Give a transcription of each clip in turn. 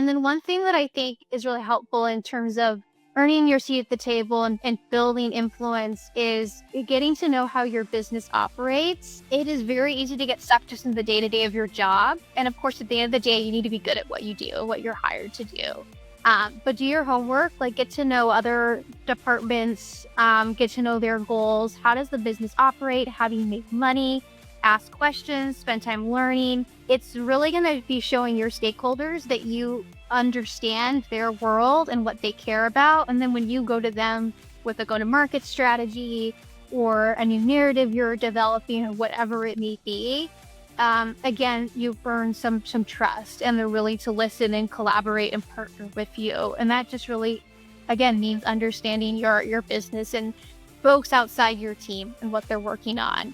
And then one thing that I think is really helpful in terms of earning your seat at the table and building influence is getting to know how your business operates. It is very easy to get stuck just in the day-to-day of your job. And of course, at the end of the day, you need to be good at what you do, what you're hired to do. But do your homework, like get to know other departments, get to know their goals. How does the business operate? How do you make money? Ask questions, spend time learning. It's really going to be showing your stakeholders that you understand their world and what they care about. And then when you go to them with a go-to-market strategy or a new narrative you're developing or whatever it may be, again, you've earned some trust and they're willing to listen and collaborate and partner with you. And that just really, again, means understanding your business and folks outside your team and what they're working on.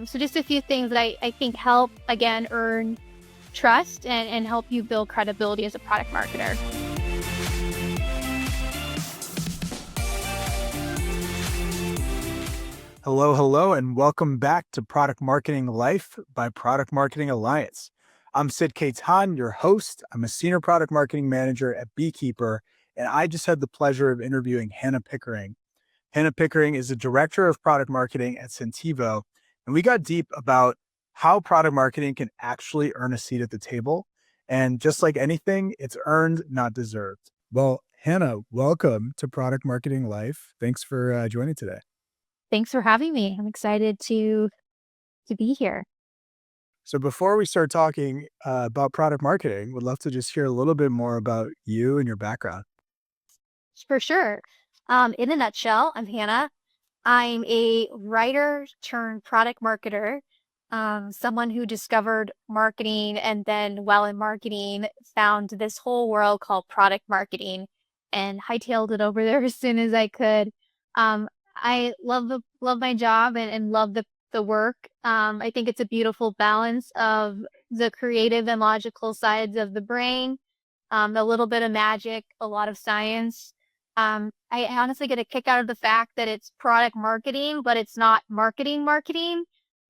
So just a few things that I think help, again, earn trust and help you build credibility as a product marketer. Hello, and welcome back to Product Marketing Life by Product Marketing Alliance. I'm Sid Kaitan, your host. I'm a senior product marketing manager at Beekeeper, and I just had the pleasure of interviewing Hannah Pickering. Hannah Pickering is the director of product marketing at Centivo, and we got deep about how product marketing can actually earn a seat at the table. And just like anything, it's earned, not deserved. Well, Hannah, welcome to Product Marketing Life. Thanks for joining today. Thanks for having me. I'm excited to be here. So before we start talking about product marketing, would love to just hear a little bit more about you and your background. For sure. In a nutshell, I'm Hannah. I'm a writer turned product marketer, someone who discovered marketing and then while in marketing found this whole world called product marketing and hightailed it over there as soon as I could. I love my job and love the work. I think it's a beautiful balance of the creative and logical sides of the brain, a little bit of magic, a lot of science. I honestly get a kick out of the fact that it's product marketing, but it's not marketing.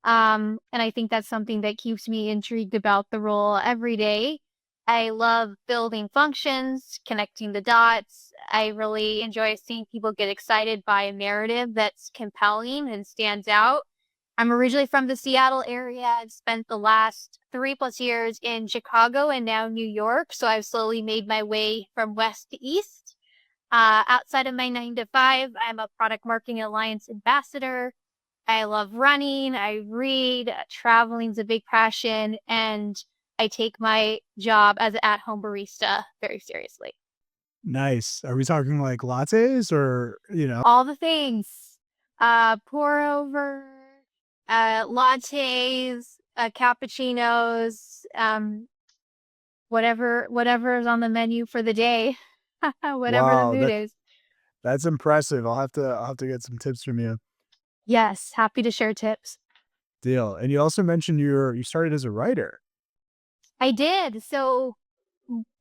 And I think that's something that keeps me intrigued about the role every day. I love building functions, connecting the dots. I really enjoy seeing people get excited by a narrative that's compelling and stands out. I'm originally from the Seattle area. I've spent the last 3+ years in Chicago and now New York. So I've slowly made my way from west to east. Outside of my 9 to 5, I'm a product marketing alliance ambassador. I love running. I read. Traveling's a big passion, and I take my job as an at-home barista very seriously. Nice. Are we talking like lattes or, All the things. Pour over, lattes, cappuccinos, whatever is on the menu for the day, whatever the wow, mood is. that's impressive. I'll have to get some tips from you. Yes, happy to share tips. Deal. And you also mentioned you started as a writer. I did. So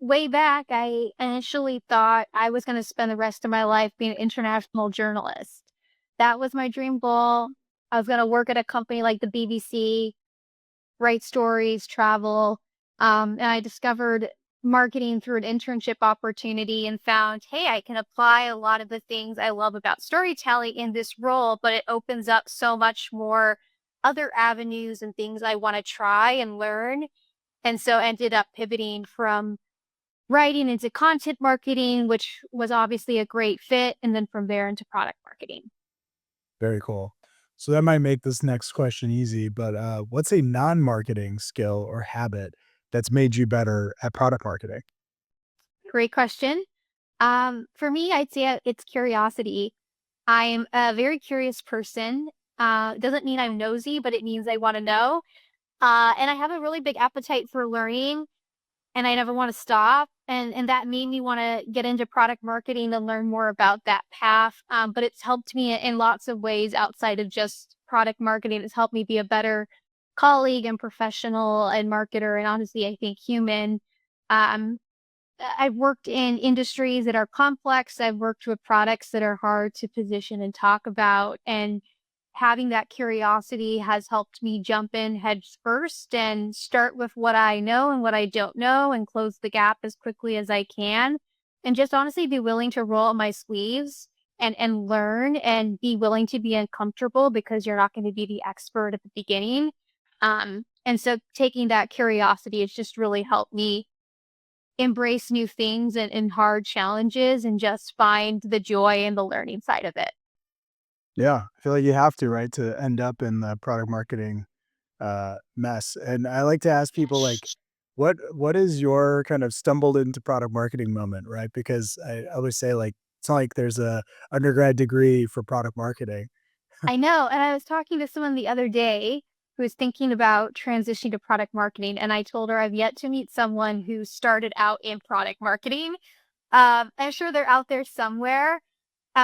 way back, I initially thought I was going to spend the rest of my life being an international journalist. That was my dream goal. I was going to work at a company like the BBC, write stories, travel. And I discovered marketing through an internship opportunity and found, hey, I can apply a lot of the things I love about storytelling in this role, but it opens up so much more other avenues and things I want to try and learn. And so ended up pivoting from writing into content marketing, which was obviously a great fit. And then from there into product marketing. Very cool. So that might make this next question easy, but what's a non-marketing skill or habit that's made you better at product marketing? Great question. For me, I'd say it's curiosity. I'm a very curious person. Doesn't mean I'm nosy, but it means I want to know. And I have a really big appetite for learning and I never want to stop. And that made me want to get into product marketing and learn more about that path. But it's helped me in lots of ways outside of just product marketing. It's helped me be a better colleague and professional and marketer. And honestly, I think human. Um, I've worked in industries that are complex. I've worked with products that are hard to position and talk about. And having that curiosity has helped me jump in heads first and start with what I know and what I don't know and close the gap as quickly as I can. And just honestly be willing to roll up my sleeves and learn and be willing to be uncomfortable because you're not going to be the expert at the beginning. And so taking that curiosity has just really helped me embrace new things and hard challenges and just find the joy and the learning side of it. Yeah, I feel like you have to, right, to end up in the product marketing mess. And I like to ask people like, what is your kind of stumbled into product marketing moment, right? Because I always say like it's not like there's a undergrad degree for product marketing. I know. And I was talking to someone the other day who was thinking about transitioning to product marketing. And I told her I've yet to meet someone who started out in product marketing. I'm sure they're out there somewhere.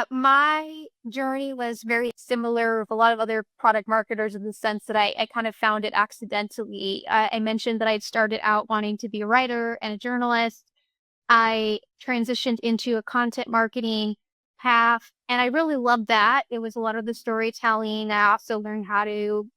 My journey was very similar with a lot of other product marketers in the sense that I kind of found it accidentally. I mentioned that I'd started out wanting to be a writer and a journalist. I transitioned into a content marketing path and I really loved that. It was a lot of the storytelling. I also learned how to,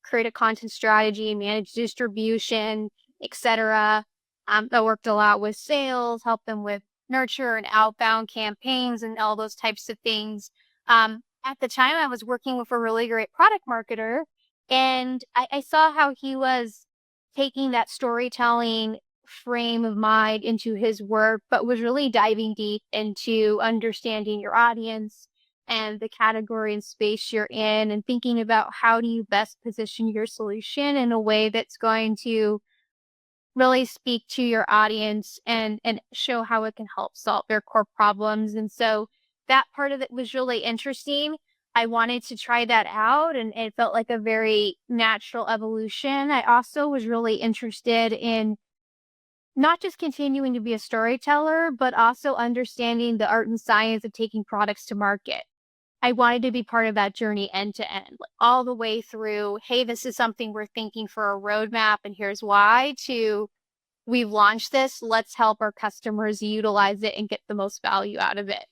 create a content strategy, manage distribution, etc. I worked a lot with sales, helped them with nurture and outbound campaigns and all those types of things. At the time, I was working with a really great product marketer, and I saw how he was taking that storytelling frame of mind into his work, but was really diving deep into understanding your audience and the category and space you're in and thinking about how do you best position your solution in a way that's going to really speak to your audience and show how it can help solve their core problems. And so that part of it was really interesting. I wanted to try that out and it felt like a very natural evolution. I also was really interested in not just continuing to be a storyteller, but also understanding the art and science of taking products to market. I wanted to be part of that journey end to end, like all the way through, hey, this is something we're thinking for a roadmap and here's why, to we've launched this, let's help our customers utilize it and get the most value out of it.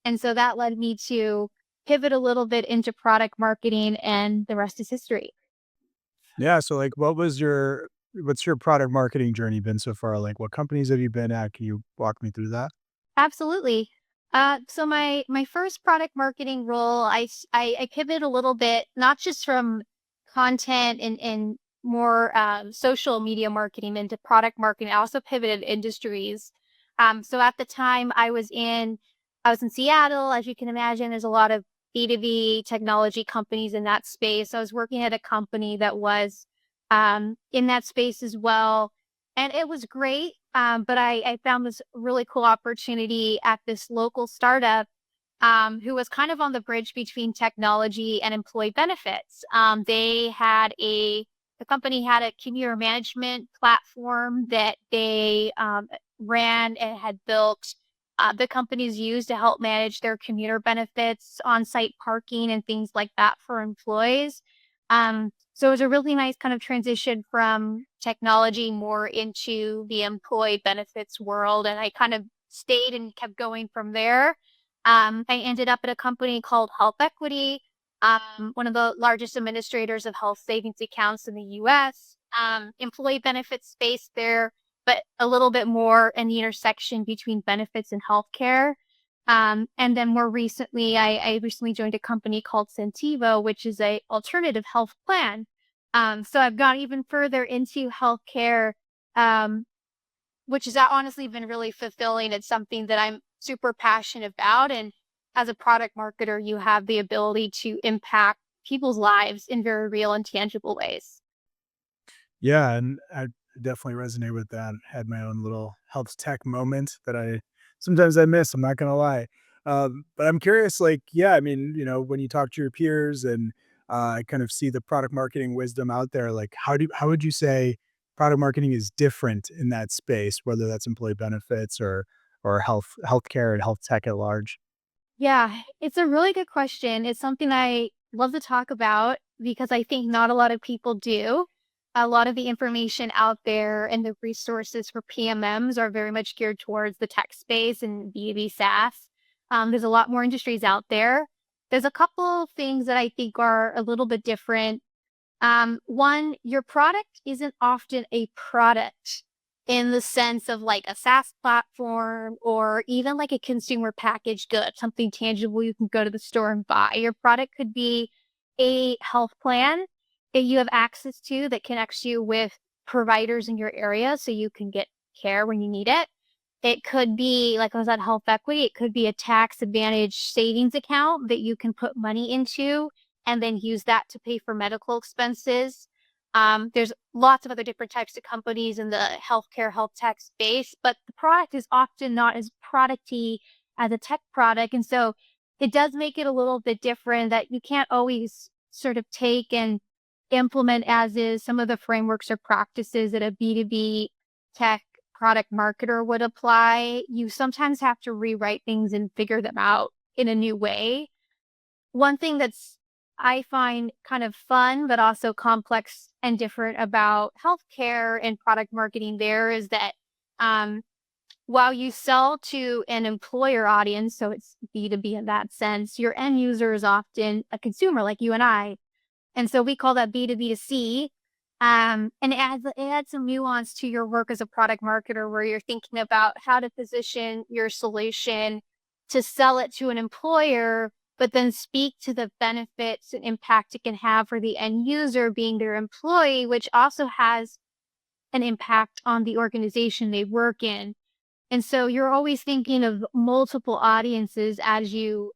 And so that led me to pivot a little bit into product marketing and the rest is history. Yeah, so like what's your product marketing journey been so far? Like what companies have you been at? Can you walk me through that? Absolutely. So my first product marketing role, I pivot a little bit, not just from content and more social media marketing into product marketing. I also pivoted industries. So at the time I was in Seattle, as you can imagine. There's a lot of B2B technology companies in that space. I was working at a company that was in that space as well, and it was great. But I found this really cool opportunity at this local startup who was kind of on the bridge between technology and employee benefits. The company had a commuter management platform that they ran and had built. The companies used to help manage their commuter benefits, on-site parking, and things like that for employees. So it was a really nice kind of transition from technology more into the employee benefits world. And I kind of stayed and kept going from there. I ended up at a company called Health Equity, one of the largest administrators of health savings accounts in the US. Employee benefits space there, but a little bit more in the intersection between benefits and healthcare. And then more recently, I recently joined a company called Centivo, which is a alternative health plan. So I've gone even further into healthcare, um, which has honestly been really fulfilling. It's something that I'm super passionate about. And as a product marketer, you have the ability to impact people's lives in very real and tangible ways. Yeah, and I definitely resonate with that. Had my own little health tech moment that I sometimes I miss, I'm not gonna lie. But I'm curious, like, yeah, I mean, when you talk to your peers and kind of see the product marketing wisdom out there, like how would you say product marketing is different in that space, whether that's employee benefits or healthcare and health tech at large? Yeah, it's a really good question. It's something I love to talk about because I think not a lot of people do. A lot of the information out there and the resources for PMMs are very much geared towards the tech space and B2B SaaS. There's a lot more industries out there. There's a couple things that I think are a little bit different. One, your product isn't often a product in the sense of like a SaaS platform or even like a consumer packaged good, something tangible you can go to the store and buy. Your product could be a health plan that you have access to that connects you with providers in your area so you can get care when you need it. It could be, like I was at Health Equity, it could be a tax advantage savings account that you can put money into and then use that to pay for medical expenses. There's lots of other different types of companies in the healthcare, health tech space, but the product is often not as producty as a tech product. And so it does make it a little bit different that you can't always sort of take and implement as is some of the frameworks or practices that a B2B tech product marketer would apply. You sometimes have to rewrite things and figure them out in a new way. One thing that's I find kind of fun, but also complex and different about healthcare and product marketing there is that um, while you sell to an employer audience, so it's B2B in that sense, your end user is often a consumer like you and I. And so we call that B2B to C. And it adds some nuance to your work as a product marketer where you're thinking about how to position your solution to sell it to an employer, but then speak to the benefits and impact it can have for the end user being their employee, which also has an impact on the organization they work in. And so you're always thinking of multiple audiences as you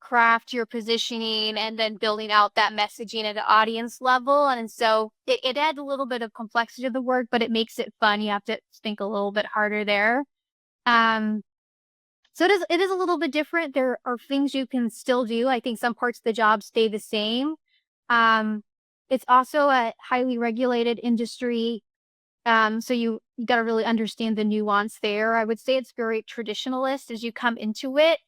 craft your positioning and then building out that messaging at an audience level. And so it adds a little bit of complexity to the work, but it makes it fun. You have to think a little bit harder there. Um, so it is a little bit different. There are things you can still do. I think some parts of the job stay the same. Um, it's also a highly regulated industry. So you got to really understand the nuance there. I would say it's very traditionalist as you come into it.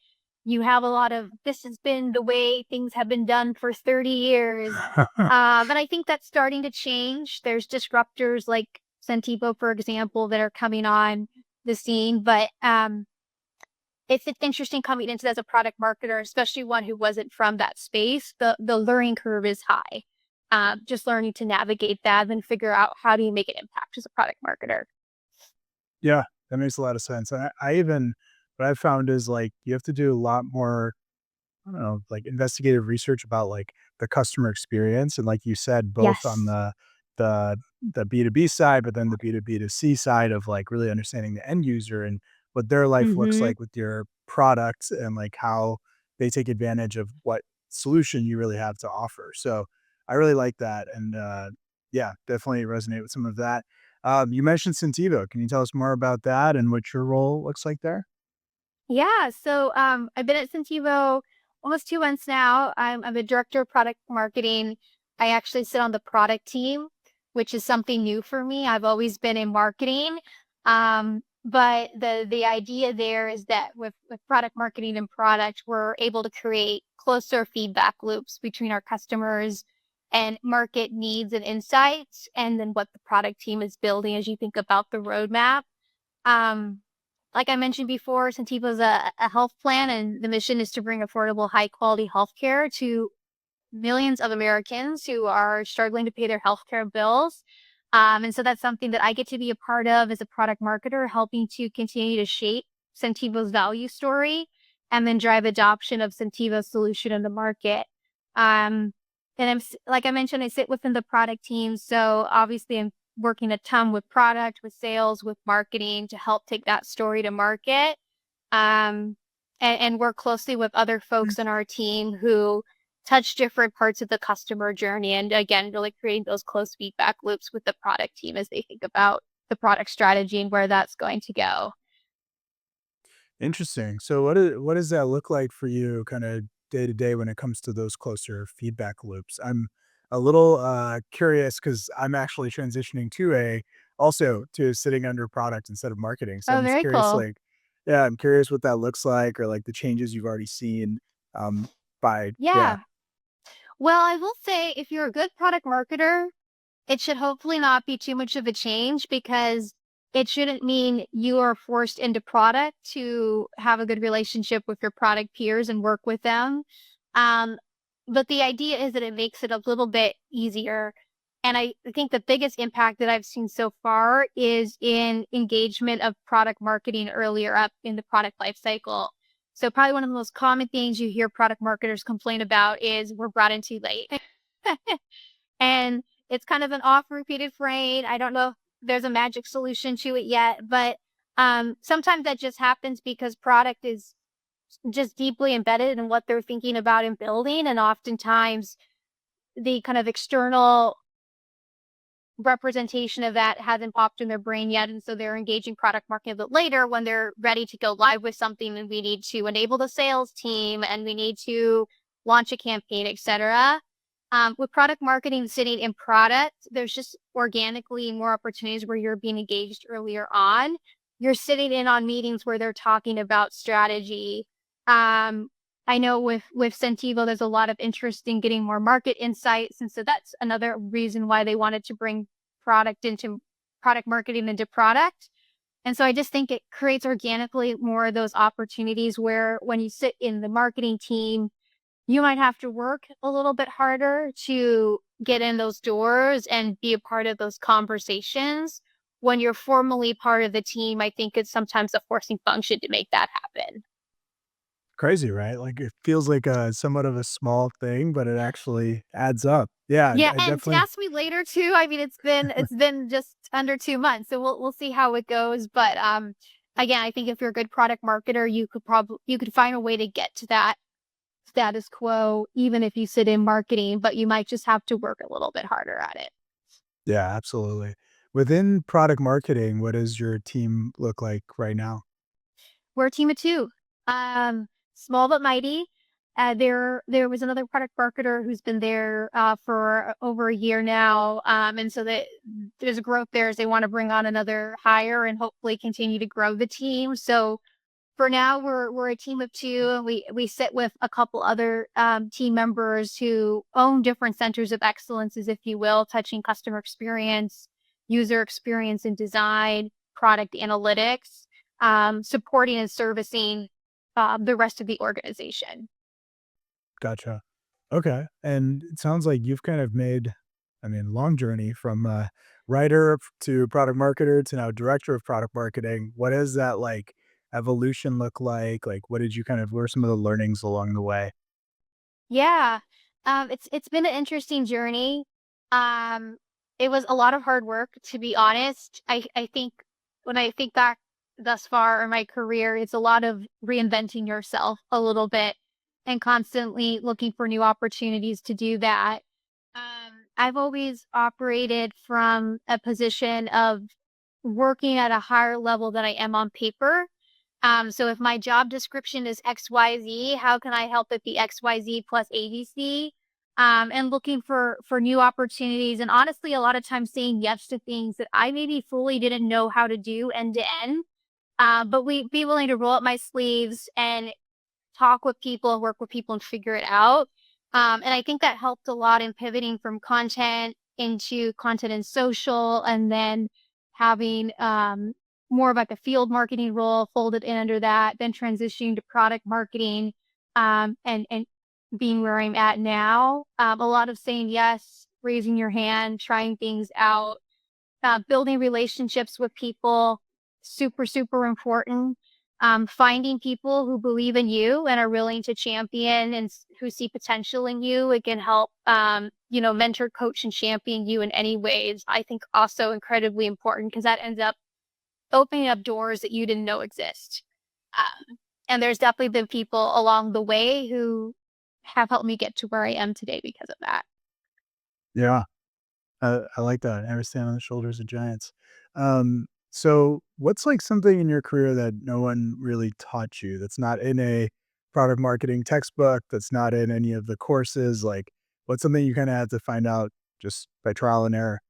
You have a lot of this has been the way things have been done for 30 years. And I think that's starting to change. There's disruptors like Centivo, for example, that are coming on the scene. But it's interesting coming into as a product marketer, especially one who wasn't from that space. The learning curve is high. Just learning to navigate that and figure out how do you make an impact as a product marketer. Yeah, that makes a lot of sense. I even what I've found is like you have to do a lot more, I don't know, like investigative research about like the customer experience. And like you said, both on Yes. the the B2B side, but then the B2B to C side of like really understanding the end user and what their life looks Mm-hmm. like with your products and like how they take advantage of what solution you really have to offer. So I really like that. And yeah, definitely resonate with some of that. You mentioned Centivo. Can you tell us more about that and what your role looks like there? Yeah. So I've been at Centivo almost 2 months now. I'm a director of product marketing. I actually sit on the product team, which is something new for me. I've always been in marketing. But the idea there is that with product marketing and product, we're able to create closer feedback loops between our customers and market needs and insights, and then what the product team is building as you think about the roadmap. Um, like I mentioned before, Centivo is a health plan, and the mission is to bring affordable, high quality healthcare to millions of Americans who are struggling to pay their healthcare bills. And so that's something that I get to be a part of as a product marketer, helping to continue to shape Centivo's value story and then drive adoption of Centivo's solution in the market. Um, and like I mentioned, I sit within the product team. So obviously, I'm working a ton with product, with sales, with marketing to help take that story to market. Um, and work closely with other folks in our team who touch different parts of the customer journey. And again, really creating those close feedback loops with the product team as they think about the product strategy and where that's going to go. Interesting. So what does that look like for you kind of day to day when it comes to those closer feedback loops? I'm a little curious because I'm actually transitioning to a also to sitting under product instead of marketing. So Oh, I'm just very curious, cool. like, yeah, I'm curious what that looks like or like the changes you've already seen by yeah. Yeah. Well, I will say if you're a good product marketer, it should hopefully not be too much of a change because it shouldn't mean you are forced into product to have a good relationship with your product peers and work with them. Um, but the idea is that it makes it a little bit easier. And I think the biggest impact that I've seen so far is in engagement of product marketing earlier up in the product life cycle. So probably one of the most common things you hear product marketers complain about is we're brought in too late. And it's kind of an oft repeated phrase. I don't know if there's a magic solution to it yet, but sometimes that just happens because product is just deeply embedded in what they're thinking about and building. And oftentimes the kind of external representation of that hasn't popped in their brain yet. And so they're engaging product marketing a bit later when they're ready to go live with something and we need to enable the sales team and we need to launch a campaign, etc. With product marketing sitting in product, there's just organically more opportunities where you're being engaged earlier on. You're sitting in on meetings where they're talking about strategy. I know with Centivo, there's a lot of interest in getting more market insights. And so that's another reason why they wanted to bring product marketing into product. And so I just think it creates organically more of those opportunities where when you sit in the marketing team, you might have to work a little bit harder to get in those doors and be a part of those conversations. When you're formally part of the team, I think it's sometimes a forcing function to make that happen. Crazy, right? Like, it feels like a somewhat of a small thing, but it actually adds up. Yeah, Yeah, I and definitely. ask me later too. I mean, it's been just under 2 months, so we'll see how it goes. But again, I think if you're a good product marketer, you could find a way to get to that status quo, even if you sit in marketing, but you might just have to work a little bit harder at it. Yeah, absolutely. Within product marketing, what does your team look like right now? We're a team of two, small but mighty. There was another product marketer who's been there for over a year now, and so that there's a growth there as they want to bring on another hire and hopefully continue to grow the team. So for now, we're a team of two, and we sit with a couple other team members who own different centers of excellences, if you will, touching customer experience, user experience and design, product analytics, supporting and servicing the rest of the organization. Gotcha. Okay, and it sounds like you've kind of made, I mean, long journey from, writer to product marketer to now director of product marketing. What does that, like, evolution look like? Like, what are some of the learnings along the way? Yeah. It's been an interesting journey. Um, it was a lot of hard work, to be honest. I think when I think back thus far in my career, it's a lot of reinventing yourself a little bit and constantly looking for new opportunities to do that. I've always operated from a position of working at a higher level than I am on paper. So if my job description is XYZ, how can I help it be XYZ plus ABC? And looking for new opportunities, and honestly, a lot of times saying yes to things that I maybe fully didn't know how to do end to end. But we be willing to roll up my sleeves and talk with people, work with people, and figure it out. And I think that helped a lot in pivoting from content into content and social, and then having more of like a field marketing role folded in under that, then transitioning to product marketing, and being where I'm at now. A lot of saying yes, raising your hand, trying things out, building relationships with people, super, super important. Finding people who believe in you and are willing to champion and who see potential in you. It can help, mentor, coach, and champion you in any ways. I think also incredibly important because that ends up opening up doors that you didn't know exist. And there's definitely been people along the way who have helped me get to where I am today because of that. Yeah. I like that. Never stand on the shoulders of giants. So what's like something in your career that no one really taught you that's not in a product marketing textbook, that's not in any of the courses? Like, what's something you kind of had to find out just by trial and error?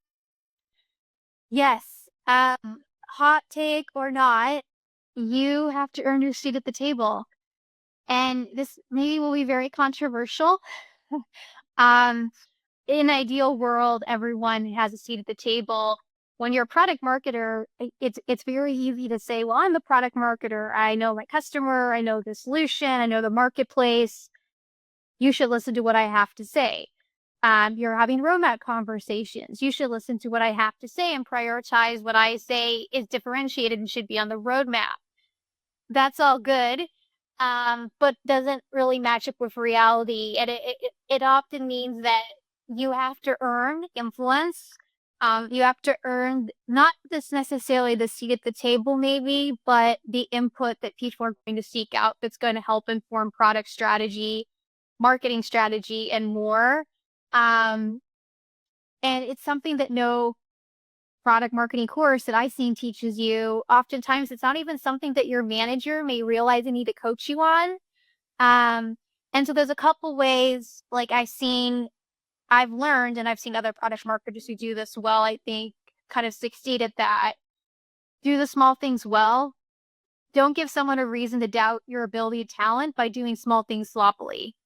Yes. Hot take or not, you have to earn your seat at the table. And this maybe will be very controversial. um, in an ideal world, everyone has a seat at the table. When you're a product marketer, it's very easy to say, "Well, I'm the product marketer. I know my customer. I know the solution. I know the marketplace." You should listen to what I have to say. You're having roadmap conversations. You should listen to what I have to say and prioritize what I say is differentiated and should be on the roadmap. That's all good, but doesn't really match up with reality. And it often means that you have to earn influence. You have to earn not this necessarily the seat at the table, maybe, but the input that people are going to seek out that's going to help inform product strategy, marketing strategy, and more. Um, and it's something that no product marketing course that I've seen teaches you. Oftentimes, it's not even something that your manager may realize they need to coach you on. Um, and so there's a couple ways, like I've learned, and I've seen other product marketers who do this well, I think, kind of succeed at that. Do the small things well. Don't give someone a reason to doubt your ability and talent by doing small things sloppily.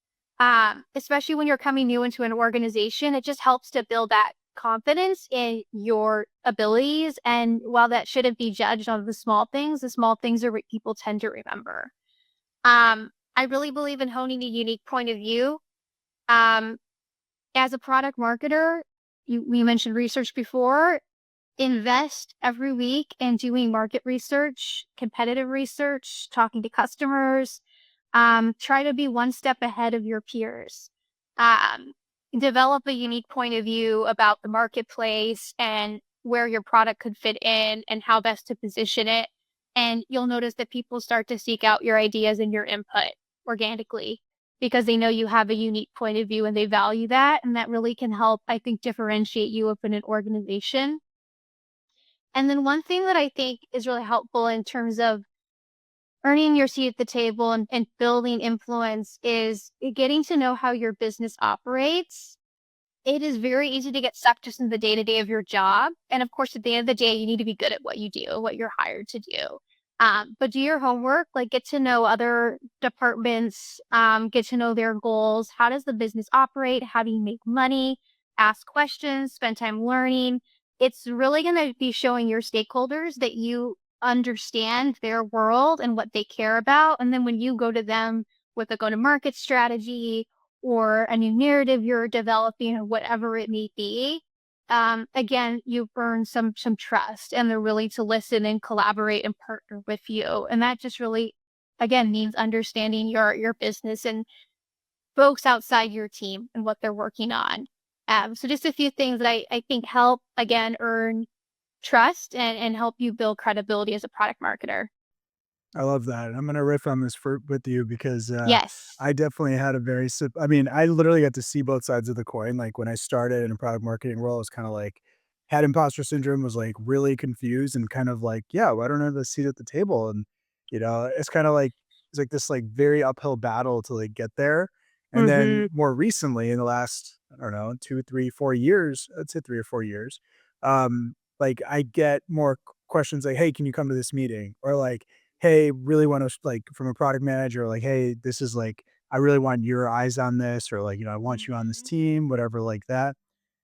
Especially when you're coming new into an organization, it just helps to build that confidence in your abilities. And while that shouldn't be judged on the small things are what people tend to remember. I really believe in honing a unique point of view. Um, as a product marketer, we mentioned research before. Invest every week in doing market research, competitive research, talking to customers. Try to be one step ahead of your peers. Um, Develop a unique point of view about the marketplace and where your product could fit in and how best to position it. And you'll notice that people start to seek out your ideas and your input organically because they know you have a unique point of view and they value that. And that really can help, I think, differentiate you within an organization. And then one thing that I think is really helpful in terms of earning your seat at the table and building influence is getting to know how your business operates. It is very easy to get sucked just in the day to day of your job. And of course, at the end of the day, you need to be good at what you do, what you're hired to do. But do your homework, like get to know other departments, get to know their goals. How does the business operate? How do you make money? Ask questions, spend time learning. It's really going to be showing your stakeholders that you understand their world and what they care about. And then when you go to them with a go to market strategy or a new narrative you're developing or whatever it may be, again, you've earned some trust and they're willing to listen and collaborate and partner with you. And that just really, again, means understanding your business and folks outside your team and what they're working on. So just a few things that I think help again earn trust and help you build credibility as a product marketer. I love that. I'm gonna riff on this with you because Yes. I definitely had a very I mean, I literally got to see both sides of the coin. Like when I started in a product marketing role, I was kind of like had imposter syndrome, was like really confused and kind of like, yeah, well, I don't have the seat at the table. And it's kind of like it's like this like very uphill battle to like get there. And then Mm-hmm. more recently, in the last, I don't know, 2, 3, 4 years, I'd say 3 or 4 years, like I get more questions like, hey, can you come to this meeting? Or like, hey, really want to like from a product manager, like, hey, this is like, I really want your eyes on this, or like, I want you on this Mm-hmm. team, whatever, like that.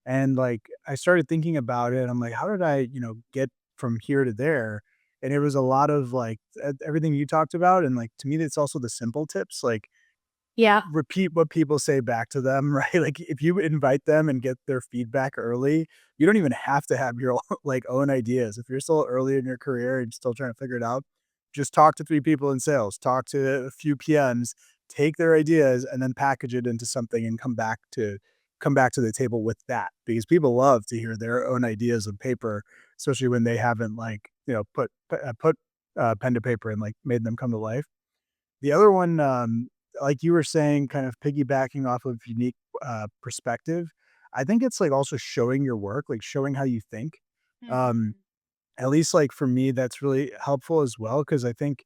And like, I started thinking about it. I'm like, how did I, get from here to there? And it was a lot of like everything you talked about. And like, to me, it's also the simple tips. Like, Yeah. repeat what people say back to them, right? Like, if you invite them and get their feedback early, you don't even have to have your like, own ideas. If you're still early in your career and still trying to figure it out, just talk to 3 people in sales, talk to a few PMs, take their ideas, and then package it into something and come back to the table with that, because people love to hear their own ideas on paper, especially when they haven't, like, put pen to paper and, like, made them come to life. The other one, like you were saying, kind of piggybacking off of unique, perspective, I think it's, like, also showing your work, like, showing how you think. Um, Mm-hmm. at least, like, for me, that's really helpful as well, because I think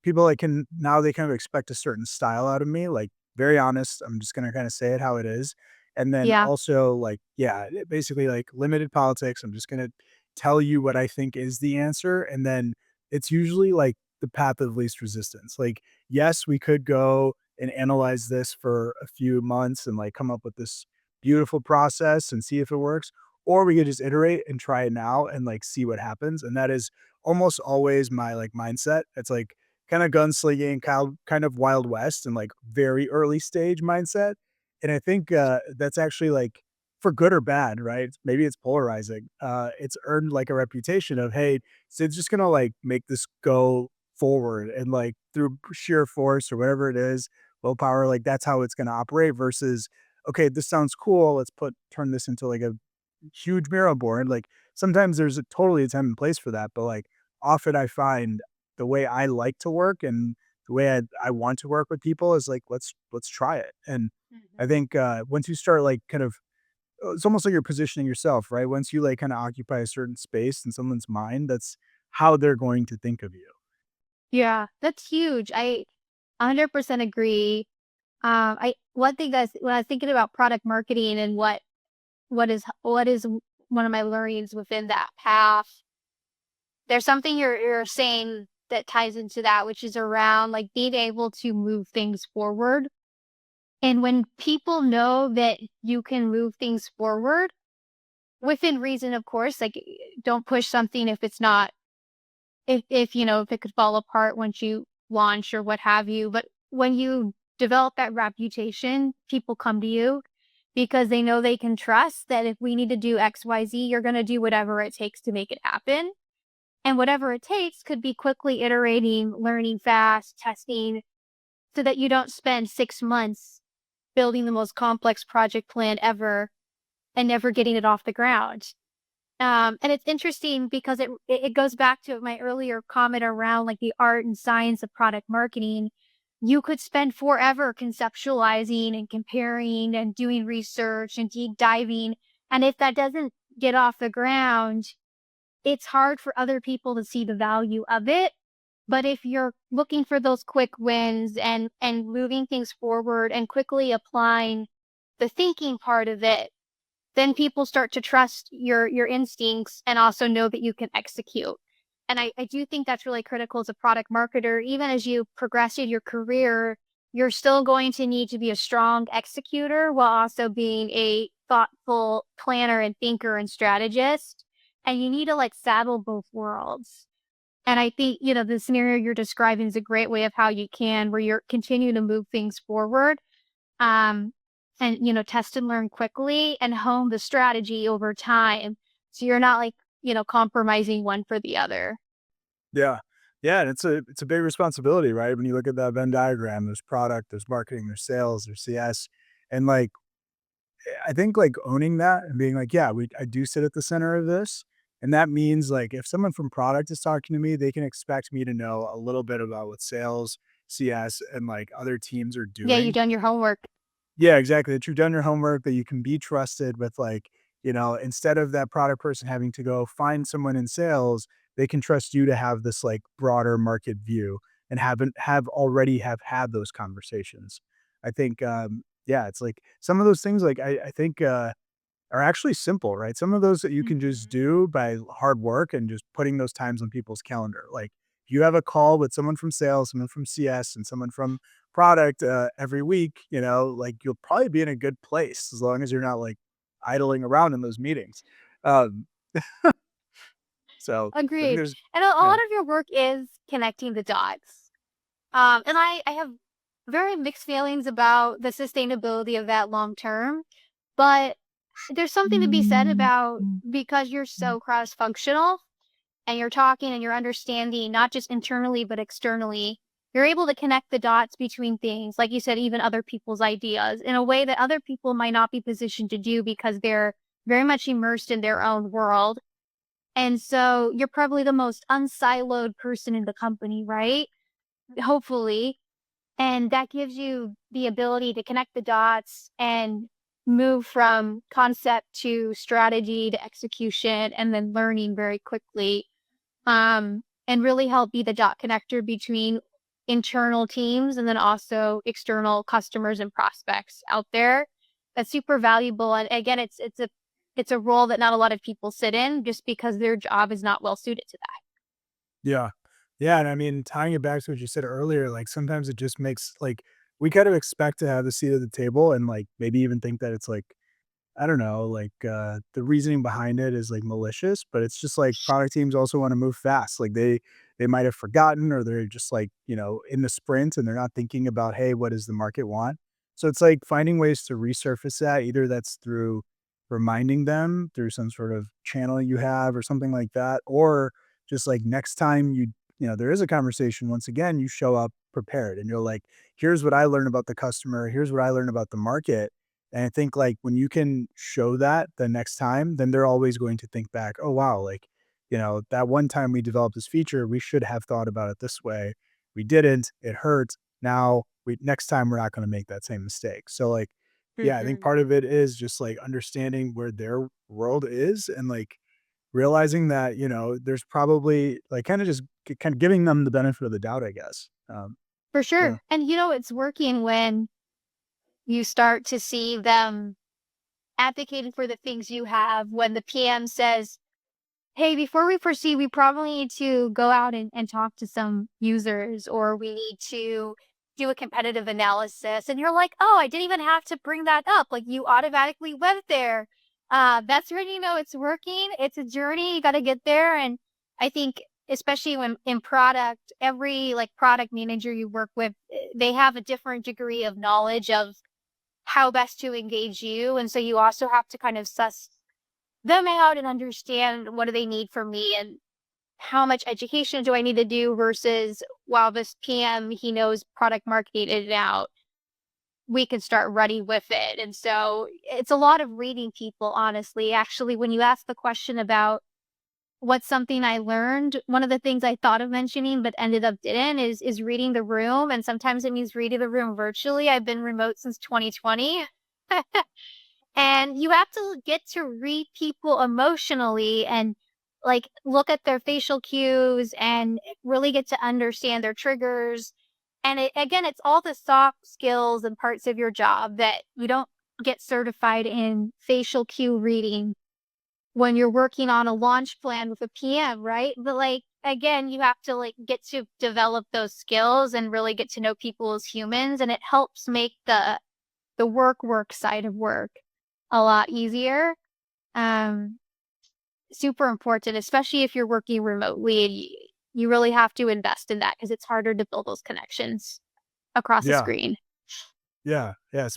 people, like, can now they kind of expect a certain style out of me, like, very honest, I'm just gonna kinda say it how it is, and then Yeah. also, like, yeah, basically, like, limited politics, I'm just gonna tell you what I think is the answer, and then it's usually, like, the path of least resistance. Like, yes, we could go and analyze this for a few months and, like, come up with this beautiful process and see if it works, or we could just iterate and try it now and, like, see what happens, and that is almost always my, like, mindset. It's like, kind of gunslinging, kind of Wild West and like very early stage mindset. And I think that's actually like for good or bad, right? Maybe it's polarizing. It's earned like a reputation of, hey, Sid's just gonna like make this go forward and like through sheer force or whatever it is, willpower, like that's how it's gonna operate versus, okay, this sounds cool. Let's turn this into like a huge mural board. Like sometimes there's totally a time and place for that, but like often I find the way I like to work and the way I want to work with people is like let's try it. And I Mhm. think once you start like kind of it's almost like you're positioning yourself, right? Once you like kind of occupy a certain space in someone's mind, that's how they're going to think of you. Yeah, that's huge. I 100% agree. I one thing that's when I was thinking about product marketing and what is one of my learnings within that path, there's something you're saying that ties into that, which is around like being able to move things forward. And when people know that you can move things forward within reason, of course, like don't push something if it's not if you know if it could fall apart once you launch or what have you. But when you develop that reputation, people come to you because they know they can trust that if we need to do XYZ, you're going to do whatever it takes to make it happen. And whatever it takes could be quickly iterating, learning fast, testing, so that you don't spend 6 months building the most complex project plan ever and never getting it off the ground. And it's interesting because it goes back to my earlier comment around like the art and science of product marketing. You could spend forever conceptualizing and comparing and doing research and deep diving. And if that doesn't get off the ground, it's hard for other people to see the value of it. But if you're looking for those quick wins and moving things forward and quickly applying the thinking part of it, then people start to trust your instincts and also know that you can execute. And I do think that's really critical as a product marketer. Even as you progress in your career, you're still going to need to be a strong executor while also being a thoughtful planner and thinker and strategist. And you need to like saddle both worlds. And I think, the scenario you're describing is a great way of how you can, where you're continuing to move things forward, um, and, test and learn quickly and hone the strategy over time. So you're not like, compromising one for the other. Yeah. Yeah, and it's a big responsibility, right? When you look at that Venn diagram, there's product, there's marketing, there's sales, there's CS. And like I think like owning that and being like, yeah, I do sit at the center of this. And that means like if someone from product is talking to me, they can expect me to know a little bit about what sales, CS, and like other teams are Yeah, you've doing. done your homework. Yeah, exactly. That you've done your homework, that you can be trusted with like, instead of that product person having to go find someone in sales, they can trust you to have this like broader market view and have already have had those conversations. I think yeah, it's like some of those things like I think are actually simple, right? Some of those that you can just Mhm. do by hard work and just putting those times on people's calendar. Like if you have a call with someone from sales, someone from CS, and someone from product every week, like you'll probably be in a good place as long as you're not like idling around in those meetings. Um, so I think Agreed. there's, And a yeah, lot of your work is connecting the dots. And I have very mixed feelings about the sustainability of that long term, but there's something to be said about because you're so cross functional and you're talking and you're understanding not just internally but externally, you're able to connect the dots between things, like you said, even other people's ideas in a way that other people might not be positioned to do because they're very much immersed in their own world. And so you're probably the most unsiloed person in the company, right? Hopefully. And that gives you the ability to connect the dots and move from concept to strategy to execution and then learning very quickly, and really help be the dot connector between internal teams and then also external customers and prospects out there. That's super valuable. And again, it's a role that not a lot of people sit in just because their job is not well suited to that. yeah, yeah. And I mean, tying it back to what you said earlier, like sometimes it just makes like we kind of expect to have the seat at the table and like maybe even think that it's like I don't know, like, the reasoning behind it is, like, malicious, but it's just, like, product teams also wanna move fast, like, they they might have forgotten, or they're just like, in the sprint and they're not thinking about, hey, what does the market want? So it's like finding ways to resurface that. Either that's through reminding them through some sort of channel you have or something like that, or just like next time there is a conversation, once again, you show up prepared and you're like, here's what I learned about the customer, here's what I learned about the market. And I think like when you can show that the next time, then they're always going to think back, oh wow, like, that one time we developed this feature, we should have thought about it this way. We didn't, it hurt. Now we next time we're not going to make that same mistake. So like, yeah, I think Mhm. part of it is just like understanding where their world is, and like realizing that, there's probably like kind of just kind of giving them the benefit of the doubt, I guess. For Yeah. sure. And it's working when you start to see them advocating for the things you have. When the PM says, hey, before we proceed, we probably need to go out and talk to some users, or we need to do a competitive analysis. And you're like, oh, I didn't even have to bring that up. Like, you automatically went there. That's when you know it's working. It's a journey. You got to get there. And I think, especially when in product, every like product manager you work with, they have a different degree of knowledge of how best to engage you. And so you also have to kind of suss them out and understand what do they need from me, and how much education do I need to do versus, while this PM, he knows product marketing in and out, we can start running with it. And so it's a lot of reading people, honestly. Actually, when you ask the question about what's something I learned, one of the things I thought of mentioning but ended up didn't is reading the room. And sometimes it means reading the room virtually. I've been remote since 2020. And you have to get to read people emotionally and like look at their facial cues and really get to understand their triggers. And again, it's all the soft skills and parts of your job that you don't get certified in facial cue reading when you're working on a launch plan with a PM, right? But like again, you have to like get to develop those skills and really get to know people as humans, and it helps make the work side of work a lot easier. Um, Super important, especially if you're working remotely, and you really have to invest in that because it's harder to build those connections across the Yeah. screen. Yeah, yeah,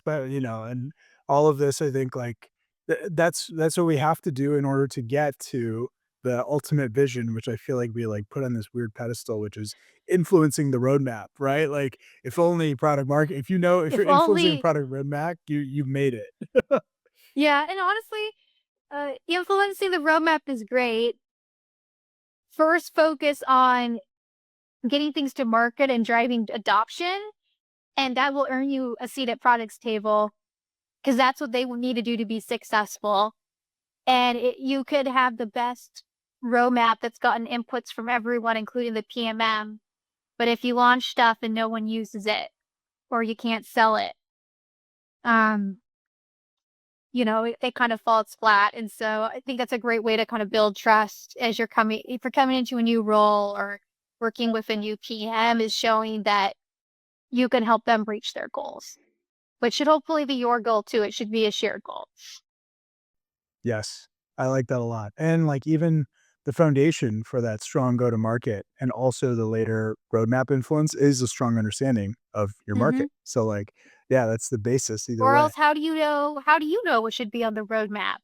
and all of this, I think, like, that's what we have to do in order to get to the ultimate vision, which I feel like we, like, put on this weird pedestal, which is influencing the roadmap, right? Like, if If you're influencing the only, product roadmap, you've made it. yeah, and honestly, influencing the roadmap is great. First, focus on getting things to market and driving adoption, and that will earn you a seat at products table because that's what they will need to do to be successful. And you could have the best roadmap that's gotten inputs from everyone, including the PMM. But if you launch stuff and no one uses it, or you can't sell it, um, it kind of falls flat. And so I think that's a great way to kind of build trust as if you're coming into a new role or working with a new PM, is showing that you can help them reach their goals, which should hopefully be your goal too. It should be a shared goal. Yes, I like that a lot, and, like, even the foundation for that strong go-to-market and also the later roadmap influence is a strong understanding of your Hmm. market. So, like, yeah, that's the basis either Or way. else, how do you know? How do you know what should be on the roadmap?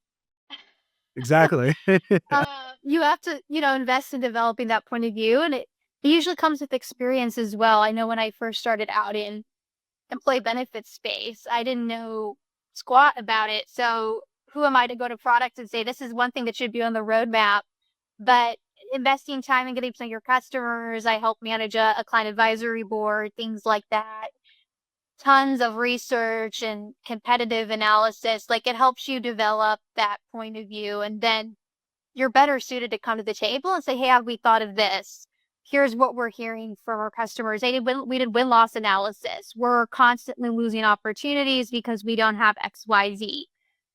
Exactly. You have to, invest in developing that point of view, and it usually comes with experience as well. I know when I first started out in employee benefits space, I didn't know squat about it. So who am I to go to product and say this is one thing that should be on the roadmap? But investing time and getting to know your customers, I help manage a client advisory board, things like that. Tons of research and competitive analysis. Like, it helps you develop that point of view, and then you're better suited to come to the table and say, "Hey, have we thought of this? Here's what we're hearing from our customers. We did win-loss analysis. We're constantly losing opportunities because we don't have XYZ."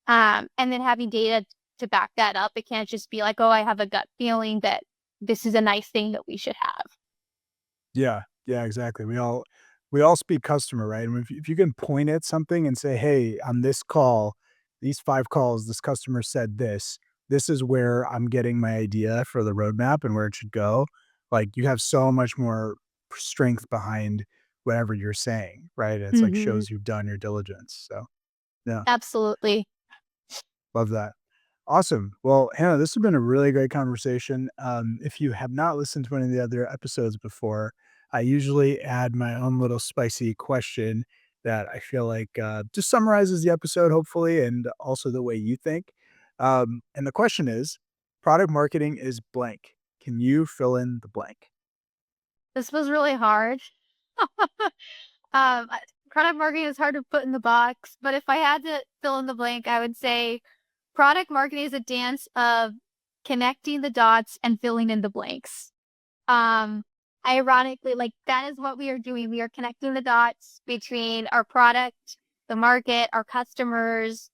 And then having data to back that up. It can't just be like, "Oh, I have a gut feeling that this is a nice thing that we should have." Yeah, yeah, exactly. We all speak customer, right? And if you can point at something and say, "Hey, on this call, these 5 calls, this customer said this. This is where I'm getting my idea for the roadmap and where it should go." like you have so much more strength behind whatever you're saying, right? It's like Hmm. shows you've done your diligence. So yeah, Absolutely. love that. Awesome. Well, Hannah, this has been a really great conversation. If you have not listened to any of the other episodes before, I usually add my own little spicy question that I feel like just summarizes the episode, hopefully, and also the way you think. And the question is, product marketing is blank. Can you fill in the blank? This was really hard. Um, I- Product marketing is hard to put in the box, but if I had to fill in the blank, I would say product marketing is a dance of connecting the dots and filling in the blanks. Um, Ironically, like that is what we are doing. We are connecting the dots between our product, the market, our customers,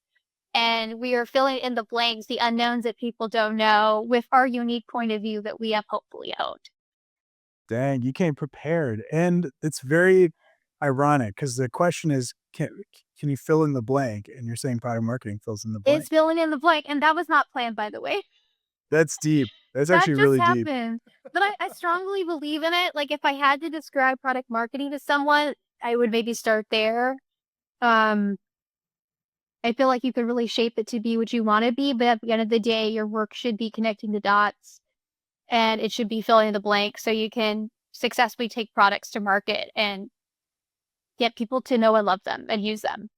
and we are filling in the blanks, the unknowns that people don't know with our unique point of view that we have hopefully honed. Dang, you came prepared. And it's very ironic because the question is, can you fill in the blank? And you're saying product marketing fills in the It's blank. filling in the blank, and that was not planned, by the way. That's deep. That's That actually just really deep. happened. But I strongly believe in it. Like if I had to describe product marketing to someone, I would maybe start there. Um, I feel like you could really shape it to be what you want to be, but at the end of the day, your work should be connecting the dots and it should be filling in the blank so you can successfully take products to market and get people to know and love them and use them.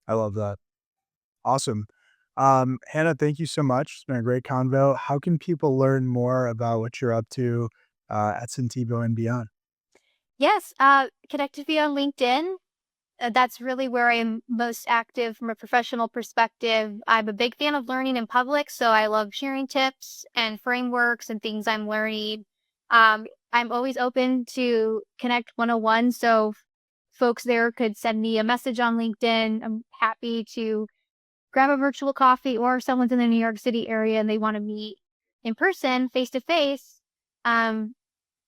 I love that. Awesome. Hannah, thank you so much. It's been a great convo. How can people learn more about what you're up to at Centivo and beyond? Yes, connect with me on LinkedIn. That's really where I'm most active from a professional perspective. I'm a big fan of learning in public, so I love sharing tips and frameworks and things I'm learning. I'm always open to connect 101, so folks there could send me a message on LinkedIn. I'm happy to grab a virtual coffee, or if someone's in the New York City area and they want to meet in person, face to face. Um,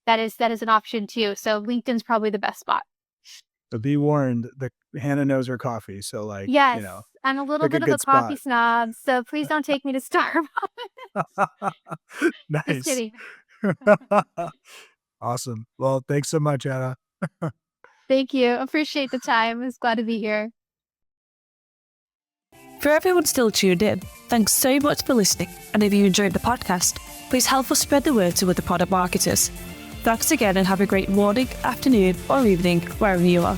that is an option too. So LinkedIn's probably the best spot. So be warned, the Hannah knows her coffee. So like, Yes, I'm a little pick a bit of a good coffee spot. snob, so please don't take me to Starbucks. Just Nice. kidding. Awesome. Well, thanks so much, Hannah. Thank you. Appreciate the time. I was glad to be here. For everyone still tuned in, thanks so much for listening. And if you enjoyed the podcast, please help us spread the word to other product marketers. Thanks again and have a great morning, afternoon, or evening, wherever you are.